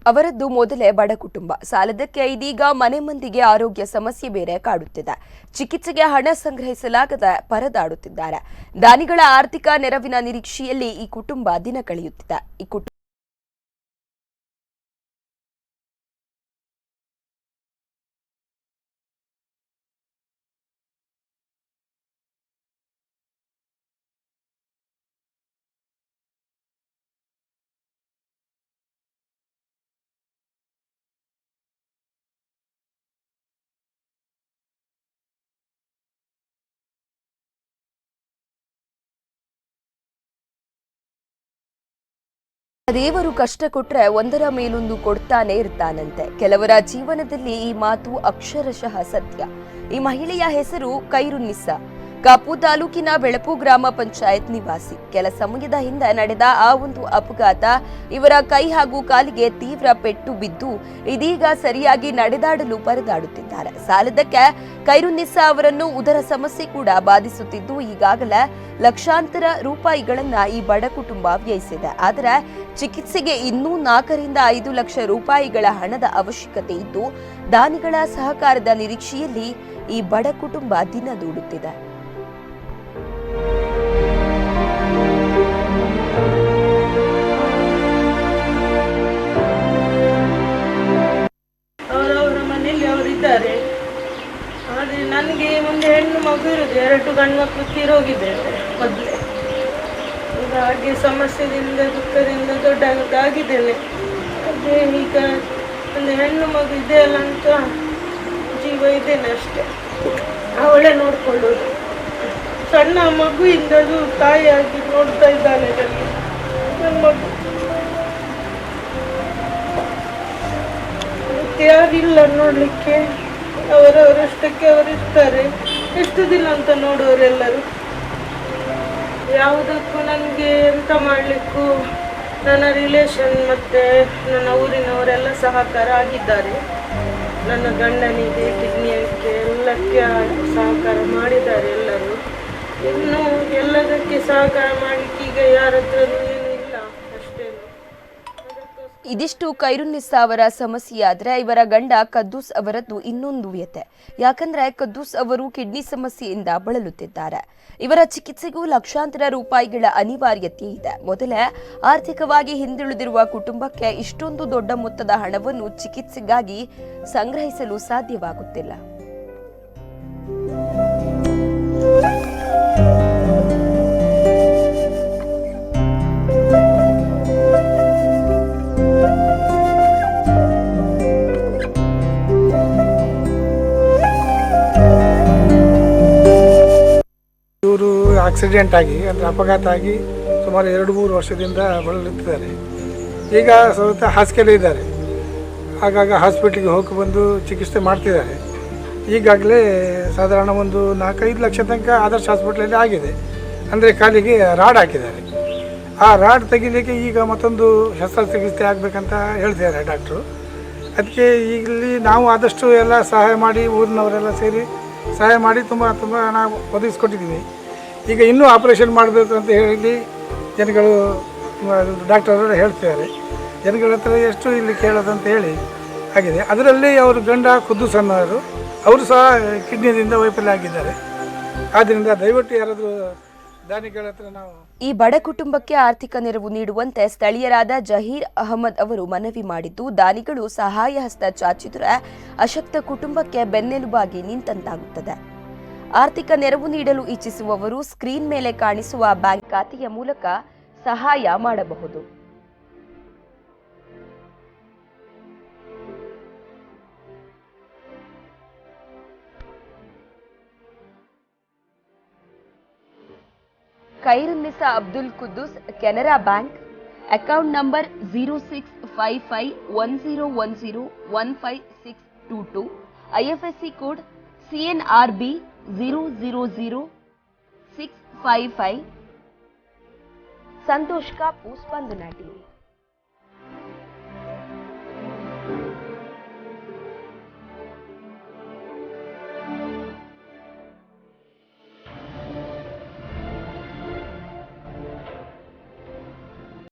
ಅವರದ್ದು ಮೊದಲೇ ಬಡ ಕುಟುಂಬ. ಸಾಲದಕ್ಕೆ ಇದೀಗ ಮನೆ ಮಂದಿಗೆ ಆರೋಗ್ಯ ಸಮಸ್ಯೆ ಬೇರೆ ಕಾಡುತ್ತಿದೆ. ಚಿಕಿತ್ಸೆಗೆ ಹಣ ಸಂಗ್ರಹಿಸಲಾಗದೆ ಪರದಾಡುತ್ತಿದ್ದಾರೆ. ದಾನಿಗಳ ಆರ್ಥಿಕ ನೆರವಿನ ನಿರೀಕ್ಷೆಯಲ್ಲಿ ಈ ಕುಟುಂಬ ದಿನ ಕಳೆಯುತ್ತಿದೆ. ದೇವರು ಕಷ್ಟ ಕೊಟ್ರೆ ಒಂದರ ಮೇಲೊಂದು ಕೊಡ್ತಾನೆ ಇರ್ತಾನಂತೆ. ಕೆಲವರ ಜೀವನದಲ್ಲಿ ಈ ಮಾತು ಅಕ್ಷರಶಃ ಸತ್ಯ. ಈ ಮಹಿಳೆಯ ಹೆಸರು ಖೈರುನ್ನಿಸಾ. ಕಾಪು ತಾಲೂಕಿನ ಬೆಳಪು ಗ್ರಾಮ ಪಂಚಾಯತ್ ನಿವಾಸಿ. ಕೆಲ ಸಮಯದ ಹಿಂದೆ ನಡೆದ ಆ ಒಂದು ಅಪಘಾತ ಇವರ ಕೈ ಹಾಗೂ ಕಾಲಿಗೆ ತೀವ್ರ ಪೆಟ್ಟು ಬಿದ್ದು ಇದೀಗ ಸರಿಯಾಗಿ ನಡೆದಾಡಲು ಪರದಾಡುತ್ತಿದ್ದಾರೆ. ಸಾಲದಕ್ಕೆ ಖೈರುನ್ನಿಸಾ ಅವರನ್ನು ಉದರ ಸಮಸ್ಯೆ ಕೂಡ ಬಾಧಿಸುತ್ತಿದ್ದು ಈಗಾಗಲೇ ಲಕ್ಷಾಂತರ ರೂಪಾಯಿಗಳನ್ನ ಈ ಬಡ ಕುಟುಂಬ ವ್ಯಯಿಸಿದೆ. ಆದರೆ ಚಿಕಿತ್ಸೆಗೆ ಇನ್ನೂ 4 ರಿಂದ 5 ಲಕ್ಷ ರೂಪಾಯಿಗಳ ಹಣದ ಅವಶ್ಯಕತೆ ಇದ್ದು ದಾನಿಗಳ ಸಹಕಾರದ ನಿರೀಕ್ಷೆಯಲ್ಲಿ ಈ ಬಡ ಕುಟುಂಬ ದಿನ ದೂಡುತ್ತಿದೆ. ಅವರವರ ಮನೆಯಲ್ಲಿ ಅವರಿದ್ದಾರೆ. ಆದರೆ ನನಗೆ ಒಂದು ಹೆಣ್ಣು ಮಗು ಇರೋದು, 2 ಗಂಡು ಮಕ್ಕಳು ತೀರೋಗಿದ್ದೇವೆ ಮೊದಲೇ. ಈಗ ಹಾಗೆ ಸಮಸ್ಯೆದಿಂದ ದುಃಖದಿಂದ ದೊಡ್ಡದಾಗಿದ್ದೇನೆ. ಅದೇ ಈಗ ಒಂದು ಹೆಣ್ಣು ಮಗು ಇದೆಯಲ್ಲ ಅಂತ ಜೀವ ಇದ್ದೇನೆ ಅಷ್ಟೇ. ಅವಳೇ ನೋಡ್ಕೊಳ್ಳೋದು. ಸಣ್ಣ ಮಗುವಿಂದಲೂ ತಾಯಿಯಾಗಿ ನೋಡ್ತಾ ಇದ್ದಾನೆ ನನ್ನ ಮಗು. ಯಾರಿಲ್ಲ ನೋಡ್ಲಿಕ್ಕೆ. ಅವರವರಷ್ಟಕ್ಕೆ ಅವರಿರ್ತಾರೆ. ಎಷ್ಟು ದಿನ ಅಂತ ನೋಡೋರೆಲ್ಲರೂ. ಯಾವುದಕ್ಕೂ ನನಗೆ ಎಂತ ಮಾಡಲಿಕ್ಕೂ ನನ್ನ ರಿಲೇಷನ್ ಮತ್ತು ನನ್ನ ಊರಿನವರೆಲ್ಲ ಸಹಕಾರ ಆಗಿದ್ದಾರೆ. ನನ್ನ ಗಂಡನಿಗೆ ಕಿಡ್ನಿಯಕ್ಕೆ ಎಲ್ಲಕ್ಕೆ ಸಹಕಾರ ಮಾಡಿದ್ದಾರೆ ಎಲ್ಲರೂ. ಇನ್ನು ಎಲ್ಲದಕ್ಕೆ ಸಹಕಾರ ಮಾಡಲಿಕ್ಕೆ ಈಗ ಯಾರ ಹತ್ರನೂ ಏನೂ ಇಲ್ಲ ಅಷ್ಟೇನು. ಇದಿಷ್ಟು ಖೈರುನ್ನಿಸಾ ಅವರ ಸಮಸ್ಯೆಯಾದ್ರೆ ಇವರ ಗಂಡ ಕದ್ದೂಸ್ ಅವರದ್ದು ಇನ್ನೊಂದು ವ್ಯತೆ. ಯಾಕಂದ್ರೆ ಕದ್ದೂಸ್ ಅವರು ಕಿಡ್ನಿ ಸಮಸ್ಯೆಯಿಂದ ಬಳಲುತ್ತಿದ್ದಾರೆ. ಇವರ ಚಿಕಿತ್ಸೆಗೂ ಲಕ್ಷಾಂತರ ರೂಪಾಯಿಗಳ ಅನಿವಾರ್ಯತೆ ಇದೆ. ಮೊದಲೇ ಆರ್ಥಿಕವಾಗಿ ಹಿಂದುಳಿದಿರುವ ಕುಟುಂಬಕ್ಕೆ ಇಷ್ಟೊಂದು ದೊಡ್ಡ ಮೊತ್ತದ ಹಣವನ್ನು ಚಿಕಿತ್ಸೆಗಾಗಿ ಸಂಗ್ರಹಿಸಲು ಸಾಧ್ಯವಾಗುತ್ತಿಲ್ಲ. ಇವರು ಆಕ್ಸಿಡೆಂಟ್ ಆಗಿ ಅಂದರೆ ಅಪಘಾತ ಆಗಿ ಸುಮಾರು 2-3 ವರ್ಷದಿಂದ ಬಳಲುತ್ತಿದ್ದಾರೆ. ಈಗ ಸ್ವಲ್ಪ ಹಾಸಿಗೆಲ್ಲೇ ಇದ್ದಾರೆ. ಆಗಾಗ ಹಾಸ್ಪಿಟ್ಲಿಗೆ ಹೋಗಿ ಬಂದು ಚಿಕಿತ್ಸೆ ಮಾಡ್ತಿದ್ದಾರೆ. ಈಗಾಗಲೇ ಸಾಧಾರಣ ಒಂದು 4-5 ಲಕ್ಷ ತನಕ ಆದರ್ಶ ಹಾಸ್ಪಿಟ್ಲಲ್ಲಿ ಆಗಿದೆ. ಅಂದರೆ ಕಾಲಿಗೆ ರಾಡ್ ಹಾಕಿದ್ದಾರೆ. ಆ ರಾಡ್ ತೆಗಿಲಿಕ್ಕೆ ಈಗ ಮತ್ತೊಂದು ಶಸ್ತ್ರಚಿಕಿತ್ಸೆ ಆಗಬೇಕಂತ ಹೇಳ್ತಿದ್ದಾರೆ ಡಾಕ್ಟ್ರು. ಅದಕ್ಕೆ ಇಲ್ಲಿ ನಾವು ಆದಷ್ಟು ಎಲ್ಲ ಸಹಾಯ ಮಾಡಿ ಊರಿನವರೆಲ್ಲ ಸೇರಿ ಸಹಾಯ ಮಾಡಿ ತುಂಬ ನಾವು ಒದಗಿಸ್ಕೊಟ್ಟಿದ್ದೀವಿ. ಈಗ ಇನ್ನೂ ಆಪರೇಷನ್ ಮಾಡಬೇಕು ಅಂತ ಹೇಳಿ ಜನಗಳು ಡಾಕ್ಟರ್ ಹೇಳ್ತಿದ್ದಾರೆ. ಜನಗಳ ಹತ್ರ ಎಷ್ಟು ಇಲ್ಲಿ ಕೇಳೋದಂತ ಹೇಳಿ ಆಗಿದೆ. ಅದರಲ್ಲಿ ಅವರು ಗಂಡ ಖುದ್ದೂಸ್ ಅನ್ನೋರು, ಅವರು ಸಹ ಕಿಡ್ನಿಯಿಂದ ವೈಫಲ್ಯ ಆಗಿದ್ದಾರೆ. ಆದ್ದರಿಂದ ದಯವಿಟ್ಟು ಯಾರಾದರೂ ದಾನಿಗಳ ಹತ್ರ ನಾವು ಈ ಬಡ ಕುಟುಂಬಕ್ಕೆ ಆರ್ಥಿಕ ನೆರವು ನೀಡುವಂತೆ ಸ್ಥಳೀಯರಾದ ಜಹೀರ್ ಅಹಮದ್ ಅವರು ಮನವಿ ಮಾಡಿದ್ದು, ದಾನಿಗಳು ಸಹಾಯ ಹಸ್ತ ಚಾಚಿದರೆ ಅಶಕ್ತ ಕುಟುಂಬಕ್ಕೆ ಬೆನ್ನೆಲುಬಾಗಿ ನಿಂತಂತಾಗುತ್ತದೆ. ಆರ್ಥಿಕ ನೆರವು ನೀಡಲು ಇಚ್ಛಿಸುವವರು ಸ್ಕ್ರೀನ್ ಮೇಲೆ ಕಾಣಿಸುವ ಬ್ಯಾಂಕ್ ಖಾತೆಯ ಮೂಲಕ ಸಹಾಯ ಮಾಡಬಹುದು. Khairunnisa Abdul Kuddus, Canara bank, account number 065510101562, IFSC code CNRB 000655. Santosh Kapu, Spandana TV.